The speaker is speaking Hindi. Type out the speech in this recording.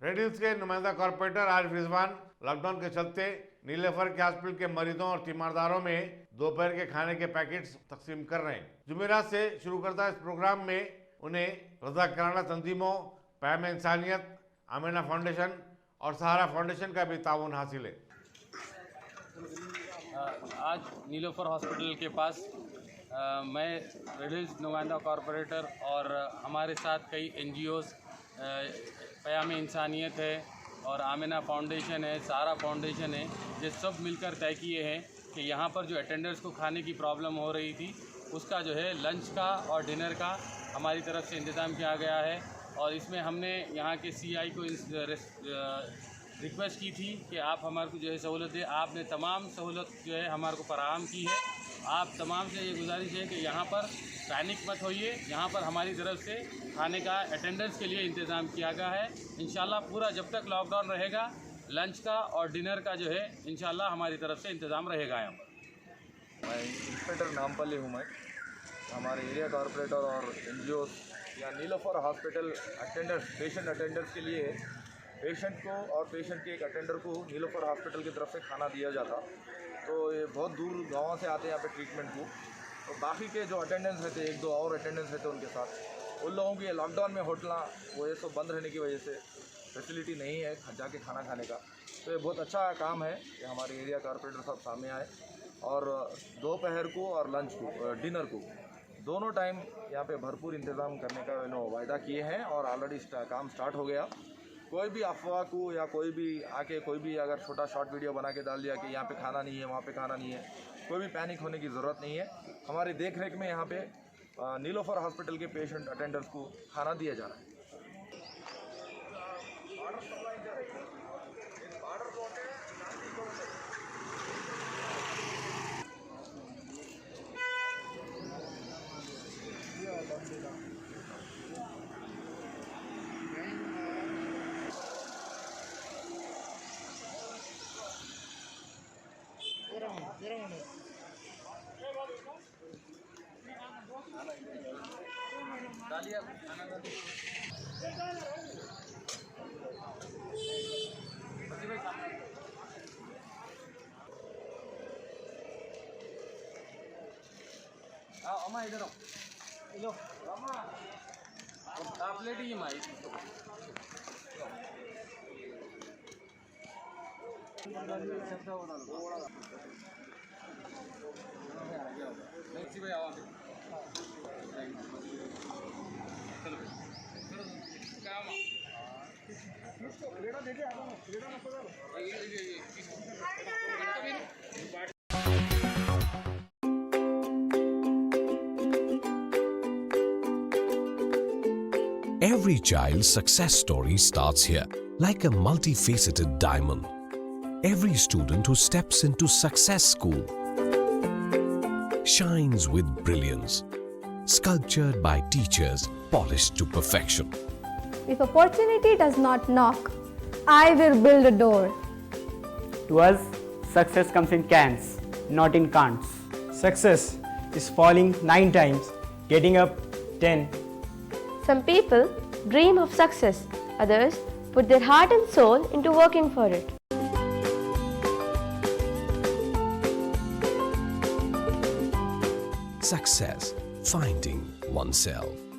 रेड हिल्स के नुमाइंदा कॉर्पोरेटर आरिफ रिजवान लॉकडाउन के चलते नीलेफर के हॉस्पिटल के मरीजों और तीमारदारों में दोपहर के खाने के पैकेट्स तकसीम कर रहे हैं। जुमेरात से शुरू करता इस प्रोग्राम में उन्हें रज़ाकाराना तंजीमों, पैम इंसानियत, आमिना फाउंडेशन और सहारा फाउंडेशन का भी ताउन हासिल है। आज नीलोफर हॉस्पिटल के पास मैं रेड हिल्स नुमाइंदा कॉर्पोरेटर और हमारे साथ कई NGOs, पैम इंसानियत है और आमिना फाउंडेशन है, सहारा फाउंडेशन है, ये सब मिलकर तय किए हैं कि यहाँ पर जो अटेंडर्स को खाने की प्रॉब्लम हो रही थी उसका जो है लंच का और डिनर का हमारी तरफ से इंतज़ाम किया गया है। और इसमें हमने यहाँ के CI को रिक्वेस्ट की थी कि आप हमारे को जो है सहूलत दें। आपने तमाम सहूलत जो है हमारे को फराहम की है। आप तमाम से ये गुजारिश है कि यहाँ पर पैनिक मत होइए। यहाँ पर हमारी तरफ से खाने का अटेंडेंस के लिए इंतज़ाम किया गया है। इंशाल्लाह पूरा जब तक लॉकडाउन रहेगा लंच का और डिनर का जो है इंशाल्लाह हमारी तरफ से इंतज़ाम रहेगा। यहाँ पर मैं इंस्पेक्टर नामपल्ली हूँ। मैं हमारे एरिया कॉर्पोरेटर और NGOs या नीलोफर हॉस्पिटल पेशेंट अटेंडर्स के लिए पेशेंट को और पेशेंट के एक अटेंडर को नीलोफर हॉस्पिटल की तरफ से खाना दिया जाता। तो ये बहुत दूर गाँव से आते हैं यहाँ पे ट्रीटमेंट को। तो बाकी के जो अटेंडेंस रहते, 1-2 और अटेंडेंस रहते उनके साथ, उन लोगों की लॉकडाउन में होटल वो ये सब बंद रहने की वजह से फैसिलिटी नहीं है जाके खाना खाने का। तो ये बहुत अच्छा काम है कि हमारे एरिया कॉर्पोरेटर साहब सामने आए और दोपहर को और लंच को, डिनर को, दोनों टाइम यहाँ पे भरपूर इंतज़ाम करने का वायदा किए हैं और ऑलरेडी काम स्टार्ट हो गया। कोई भी अफवाह को या कोई भी आके कोई भी अगर छोटा शॉर्ट वीडियो बना के डाल दिया कि यहाँ पे खाना नहीं है, वहाँ पे खाना नहीं है, कोई भी पैनिक होने की ज़रूरत नहीं है। हमारी देख रेख में यहाँ पे नीलोफर हॉस्पिटल के पेशेंट अटेंडर्स को खाना दिया जा रहा है। अम्मा इधर आओ, लो आप प्लेट ही माई भाई आवाज Every child's success story starts here, like a multifaceted diamond. Every student who steps into Success School shines with brilliance, sculptured by teachers polished to perfection. If opportunity does not knock, I will build a door. To us, success comes in cans, not in can'ts. Success is falling 9 times, getting up 10. Some people dream of success, others put their heart and soul into working for it. Success, finding oneself.